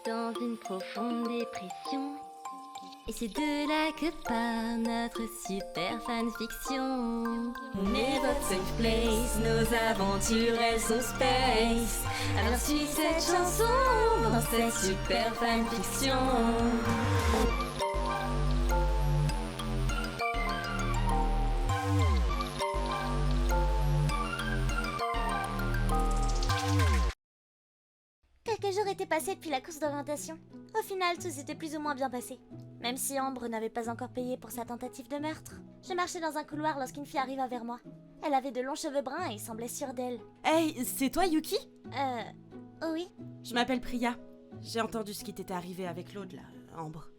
dans une profonde dépression. Et c'est de là que part notre super fanfiction. On est votre safe place, nos aventures elles sont space. Alors suis cette chanson dans cette super fanfiction. Quelques jours étaient passés depuis la course d'orientation. Au final, tout s'était plus ou moins bien passé. Même si Ambre n'avait pas encore payé pour sa tentative de meurtre. Je marchais dans un couloir lorsqu'une fille arriva vers moi. Elle avait de longs cheveux bruns et semblait sûre d'elle. Hey, c'est toi Yuki? Oh oui? Je m'appelle Priya. J'ai entendu ce qui t'était arrivé avec l'autre là, Ambre.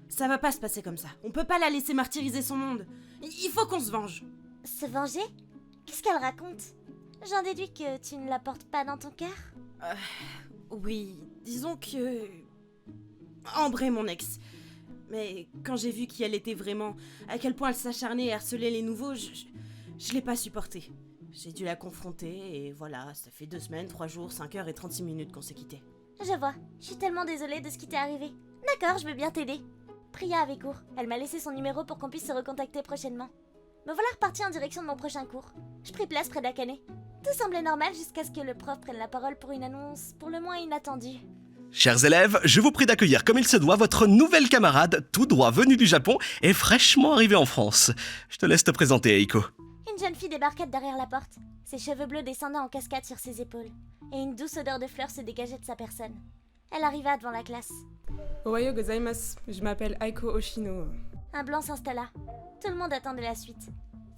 Ça va pas se passer comme ça. On peut pas la laisser martyriser son monde. Il faut qu'on se venge. Se venger? Qu'est-ce qu'elle raconte? J'en déduis que tu ne la portes pas dans ton cœur? Oui, disons que... Ambre est mon ex. Mais quand j'ai vu qui elle était vraiment, à quel point elle s'acharnait et harcelait les nouveaux, je l'ai pas supporté. J'ai dû la confronter et voilà, ça fait 2 semaines, 3 jours, 5 heures et 36 minutes qu'on s'est quittés. Je vois, je suis tellement désolée de ce qui t'est arrivé. D'accord, je veux bien t'aider. Priya avait cours, elle m'a laissé son numéro pour qu'on puisse se recontacter prochainement. Me voilà repartie en direction de mon prochain cours. Je pris place près d'Akane. Tout semblait normal jusqu'à ce que le prof prenne la parole pour une annonce pour le moins inattendue. Chers élèves, je vous prie d'accueillir comme il se doit votre nouvelle camarade, tout droit venue du Japon et fraîchement arrivée en France. Je te laisse te présenter, Eiko. Une jeune fille débarqua derrière la porte, ses cheveux bleus descendaient en cascade sur ses épaules, et une douce odeur de fleurs se dégageait de sa personne. Elle arriva devant la classe. Ohayo gozaimasu, je m'appelle Aiko Oshino. Un blanc s'installa. Tout le monde attendait la suite.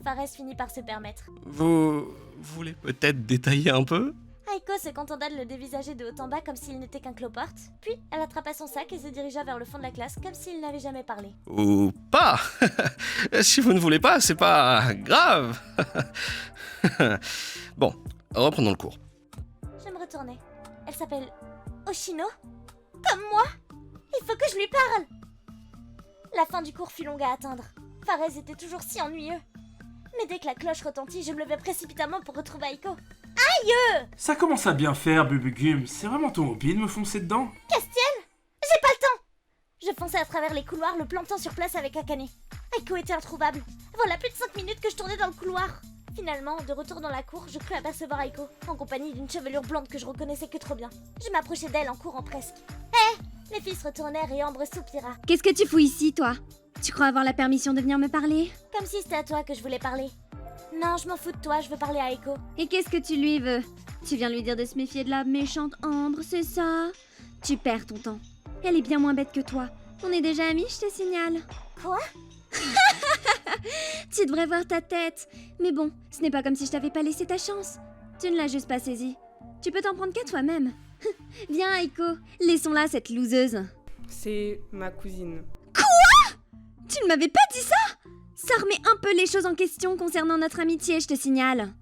Fares finit par se permettre. Vous voulez peut-être détailler un peu ? Aiko se contenta de le dévisager de haut en bas comme s'il n'était qu'un cloporte, puis elle attrapa son sac et se dirigea vers le fond de la classe comme s'il n'avait jamais parlé. Ou pas. Si vous ne voulez pas, c'est pas grave. Bon, reprenons le cours. Je me retournai. Elle s'appelle Oshino? Comme moi? Il faut que je lui parle! La fin du cours fut longue à atteindre. Fares était toujours si ennuyeux. Mais dès que la cloche retentit, je me levai précipitamment pour retrouver Aiko. Aïe! Ça commence à bien faire, Bubugum. C'est vraiment ton hobby de me foncer dedans? Castiel? J'ai pas le temps! Je fonçai à travers les couloirs, le plantant sur place avec Akane. Aiko était introuvable. Voilà plus de 5 minutes que je tournais dans le couloir. Finalement, de retour dans la cour, je crus apercevoir Aiko, en compagnie d'une chevelure blonde que je reconnaissais que trop bien. Je m'approchai d'elle en courant presque. Les filles se retournèrent et Ambre soupira. Qu'est-ce que tu fous ici, toi? Tu crois avoir la permission de venir me parler? Comme si c'était à toi que je voulais parler. Non, je m'en fous de toi, je veux parler à Aiko. Et qu'est-ce que tu lui veux? Tu viens lui dire de se méfier de la méchante Ambre, c'est ça? Tu perds ton temps. Elle est bien moins bête que toi. On est déjà amis, je te signale. Quoi? Tu devrais voir ta tête. Mais bon, ce n'est pas comme si je t'avais pas laissé ta chance. Tu ne l'as juste pas saisie. Tu peux t'en prendre qu'à toi-même. Viens, Aiko, laissons-la, cette loseuse. C'est ma cousine. Tu ne m'avais pas dit ça? Ça remet un peu les choses en question concernant notre amitié, je te signale.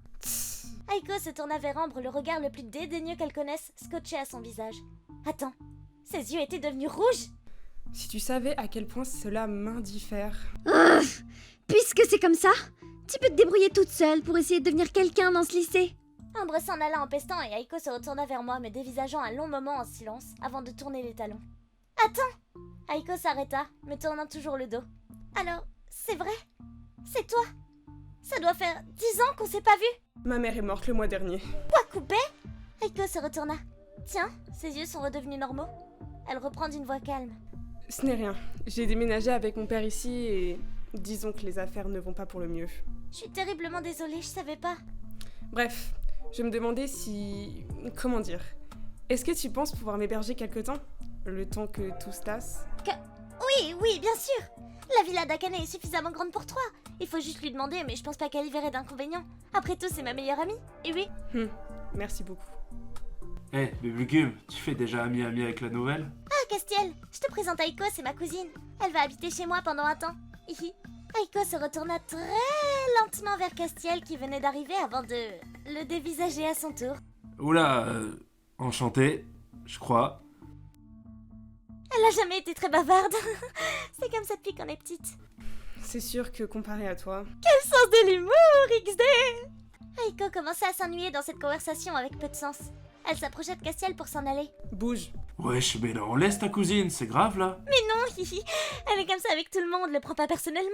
Aiko se tourna vers Ambre, le regard le plus dédaigneux qu'elle connaisse, scotché à son visage. Attends, ses yeux étaient devenus rouges? Si tu savais à quel point cela m'indiffère. Puisque c'est comme ça, tu peux te débrouiller toute seule pour essayer de devenir quelqu'un dans ce lycée. Ambre s'en alla en pestant et Aiko se retourna vers moi, me dévisageant un long moment en silence avant de tourner les talons. Attends! Aiko s'arrêta, me tournant toujours le dos. Alors, c'est vrai? C'est toi? Ça doit faire 10 ans qu'on s'est pas vu? Ma mère est morte le mois dernier. Quoi, coupé? Aiko se retourna. Tiens, ses yeux sont redevenus normaux. Elle reprend d'une voix calme. Ce n'est rien. J'ai déménagé avec mon père ici et disons que les affaires ne vont pas pour le mieux. Je suis terriblement désolée, je savais pas. Bref, je me demandais si... Comment dire? Est-ce que tu penses pouvoir m'héberger quelque temps? Le temps que tout se tasse? Oui, bien sûr. La villa d'Akane est suffisamment grande pour 3. Il faut juste lui demander, mais je pense pas qu'elle y verrait d'inconvénient. Après tout, c'est ma meilleure amie. Et oui. Merci beaucoup. Eh, Bubugum, tu fais déjà ami-ami avec la nouvelle? Ah, Castiel, je te présente Aiko, c'est ma cousine. Elle va habiter chez moi pendant un temps. Hihi. Aiko se retourna très lentement vers Castiel qui venait d'arriver avant de le dévisager à son tour. Oula, enchanté, je crois. Elle a jamais été très bavarde. C'est comme ça depuis qu'on est petite. C'est sûr que comparé à toi... Quel sens de l'humour, XD! Aiko commençait à s'ennuyer dans cette conversation avec peu de sens. Elle s'approcha de Castiel pour s'en aller. Bouge, Wesh, mais non, laisse ta cousine, c'est grave là. Non, hihi, elle est comme ça avec tout le monde, le prend pas personnellement.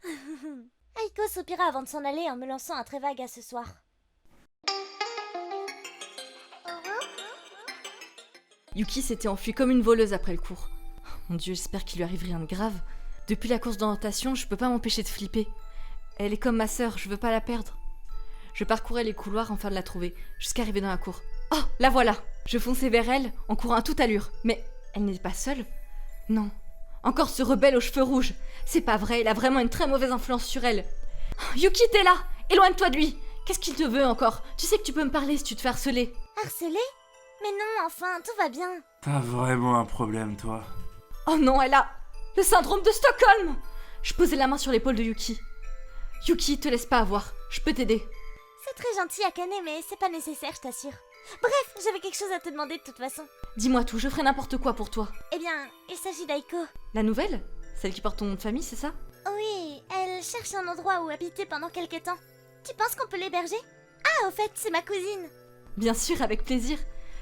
Aiko soupira avant de s'en aller en me lançant un très vague à ce soir. Yuki s'était enfuie comme une voleuse après le cours. Mon Dieu, j'espère qu'il lui arrive rien de grave. Depuis la course d'orientation, je peux pas m'empêcher de flipper. Elle est comme ma sœur, je veux pas la perdre. Je parcourais les couloirs afin de la trouver, jusqu'à arriver dans la cour. Oh, la voilà! Je fonçais vers elle, en courant à toute allure. Mais elle n'est pas seule? Non. Encore ce rebelle aux cheveux rouges. C'est pas vrai, il a vraiment une très mauvaise influence sur elle. Oh, Yuki, t'es là! Éloigne-toi de lui! Qu'est-ce qu'il te veut encore? Tu sais que tu peux me parler si tu te fais harceler. Harcelé? Mais non, enfin, tout va bien. T'as vraiment un problème, toi. Oh non, elle a le syndrome de Stockholm! Je posais la main sur l'épaule de Yuki. Yuki, te laisse pas avoir, je peux t'aider. C'est très gentil, Akane, mais c'est pas nécessaire, je t'assure. Bref, j'avais quelque chose à te demander de toute façon. Dis-moi tout, je ferai n'importe quoi pour toi. Eh bien, il s'agit d'Aiko. La nouvelle? Celle qui porte ton nom de famille, c'est ça? Oui, elle cherche un endroit où habiter pendant quelque temps. Tu penses qu'on peut l'héberger? Ah, au fait, c'est ma cousine. Bien sûr, avec plaisir.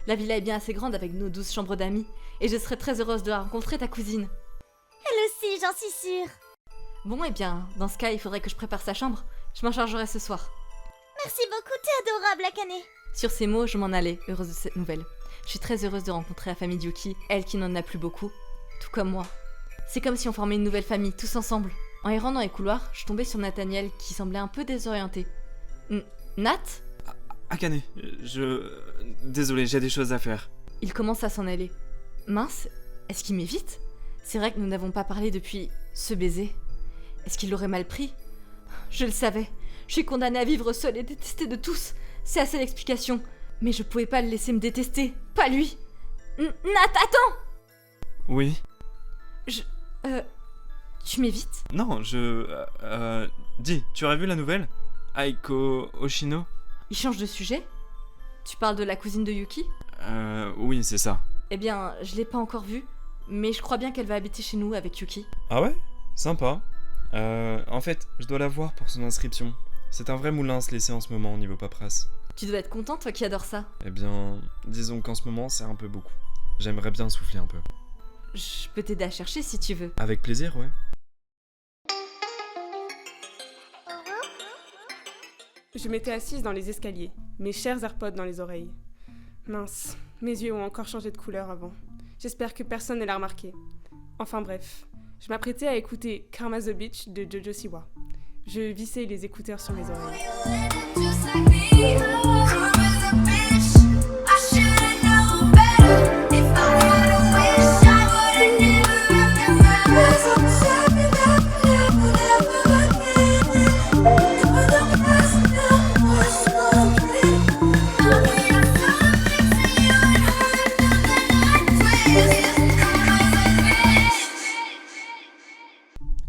La villa est bien assez grande avec nos 12 chambres d'amis, et je serai très heureuse de rencontrer ta cousine. Elle aussi, j'en suis sûre. Bon, eh bien, dans ce cas, il faudrait que je prépare sa chambre. Je m'en chargerai ce soir. Merci beaucoup, t'es adorable, Akane. Sur ces mots, je m'en allais, heureuse de cette nouvelle. Je suis très heureuse de rencontrer la famille Yuki, elle qui n'en a plus beaucoup, tout comme moi. C'est comme si on formait une nouvelle famille, tous ensemble. En errant dans les couloirs, je tombais sur Nathaniel qui semblait un peu désorienté. Nat? Akane, Désolé, j'ai des choses à faire. Il commence à s'en aller. Mince, est-ce qu'il m'évite? C'est vrai que nous n'avons pas parlé depuis ce baiser. Est-ce qu'il l'aurait mal pris? Je le savais. Je suis condamnée à vivre seule et détestée de tous. C'est assez l'explication. Mais je pouvais pas le laisser me détester. Pas lui. Nat, attends! Oui? Tu m'évites? Non, Dis, tu aurais vu la nouvelle? Aiko Oshino? Il change de sujet? Tu parles de la cousine de Yuki? Oui, c'est ça. Eh bien, je l'ai pas encore vue, mais je crois bien qu'elle va habiter chez nous avec Yuki. Ah ouais? Sympa. En fait, je dois la voir pour son inscription. C'est un vrai moulin à se laisser en ce moment au niveau paperasse. Tu dois être content, toi qui adores ça. Eh bien, disons qu'en ce moment, c'est un peu beaucoup. J'aimerais bien souffler un peu. Je peux t'aider à chercher si tu veux. Avec plaisir, ouais. Je m'étais assise dans les escaliers, mes chers AirPods dans les oreilles. Mince, mes yeux ont encore changé de couleur avant. J'espère que personne ne l'a remarqué. Enfin bref, je m'apprêtais à écouter Karma the Beach de Jojo Siwa. Je vissais les écouteurs sur mes oreilles.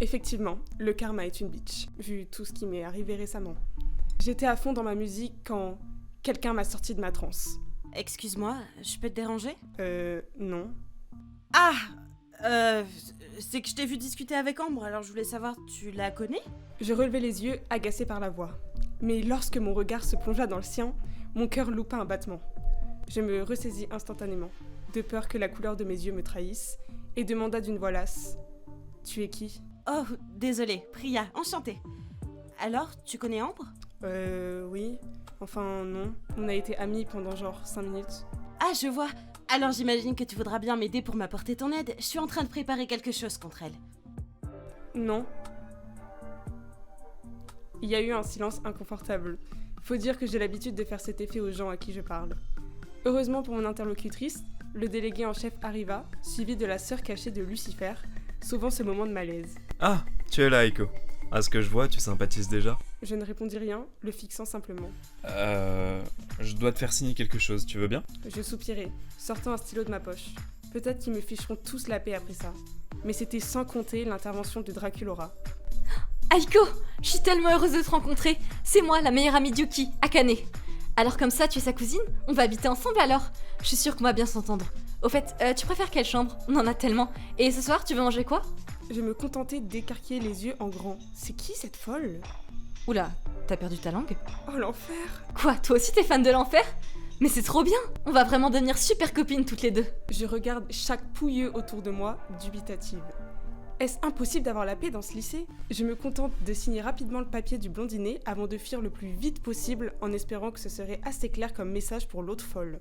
Effectivement, le karma est une bitch, vu tout ce qui m'est arrivé récemment. J'étais à fond dans ma musique quand quelqu'un m'a sorti de ma transe. Excuse-moi, je peux te déranger? Non. Ah c'est que je t'ai vu discuter avec Ambre, alors je voulais savoir, tu la connais? Je relevai les yeux, agacée par la voix. Mais lorsque mon regard se plongea dans le sien, mon cœur loupa un battement. Je me ressaisis instantanément, de peur que la couleur de mes yeux me trahisse, et demanda d'une voix lasse: « Tu es qui ?» Oh, désolée, Priya, enchantée. Alors, tu connais Ambre? Oui. Enfin, non. On a été amis pendant genre 5 minutes. Ah, je vois. Alors j'imagine que tu voudras bien m'aider pour m'apporter ton aide. Je suis en train de préparer quelque chose contre elle. Non. Il y a eu un silence inconfortable. Faut dire que j'ai l'habitude de faire cet effet aux gens à qui je parle. Heureusement pour mon interlocutrice, le délégué en chef arriva, suivi de la sœur cachée de Lucifer, sauvant ce moment de malaise. Ah, tu es là, Aiko. À ce que je vois, tu sympathises déjà. Je ne répondis rien, le fixant simplement. Je dois te faire signer quelque chose, tu veux bien? Je soupirai, sortant un stylo de ma poche. Peut-être qu'ils me ficheront tous la paix après ça. Mais c'était sans compter l'intervention de Draculora. Aiko, je suis tellement heureuse de te rencontrer. C'est moi, la meilleure amie de Yuki, Akane. Alors comme ça, tu es sa cousine? On va habiter ensemble alors? Je suis sûre qu'on va bien s'entendre. Au fait, tu préfères quelle chambre? On en a tellement. Et ce soir, tu veux manger quoi? Je me contentais d'écarquiller les yeux en grand. C'est qui cette folle? Oula, t'as perdu ta langue? Oh l'enfer! Quoi, toi aussi t'es fan de l'enfer? Mais c'est trop bien! On va vraiment devenir super copines toutes les deux. Je regarde chaque pouilleux autour de moi, dubitative. Est-ce impossible d'avoir la paix dans ce lycée? Je me contente de signer rapidement le papier du blondinet avant de fuir le plus vite possible en espérant que ce serait assez clair comme message pour l'autre folle.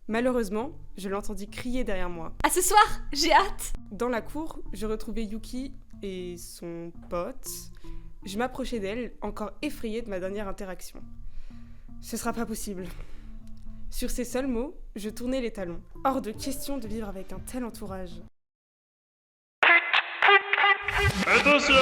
Malheureusement, je l'entendis crier derrière moi. À ce soir! J'ai hâte! Dans la cour, je retrouvais Yuki et son pote. Je m'approchais d'elle, encore effrayée de ma dernière interaction. Ce sera pas possible. Sur ces seuls mots, je tournais les talons. Hors de question de vivre avec un tel entourage. Attention!